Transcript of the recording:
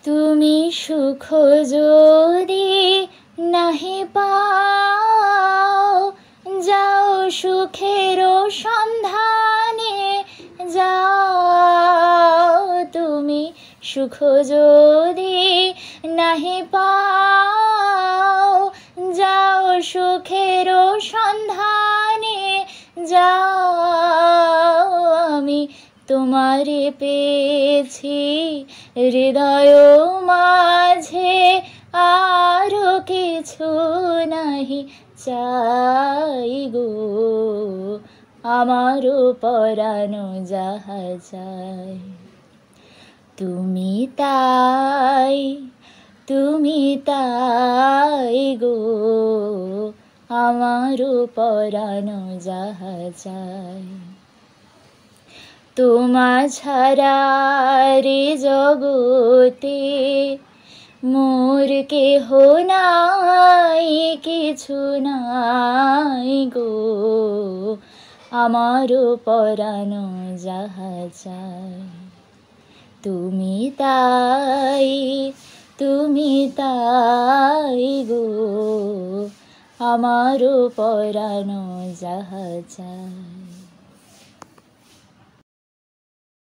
তুমি সুখ যদি নাহি পাও, যাও সুখের সন্ধানে যাও। তুমি সুখ যদি নাহি পাও, যাও সুখের সন্ধানে যাও। আমি তোমারে পেয়েছি হৃদয় মাঝে, আরো কিছু নাহি চাই গো। আমারও পরানো যাহা চাই, তুমি তাই, তুমি তাই গো। আমারও পরানো যাহা চাই। তোমা ছাড়া রে জগতে মোর কেহ নাই, কিছু নাই গো। আমারও পরানো যাহা চাই, তুমি তাই, তুমি তাই গো। আমারও পরানো যাহা চাই।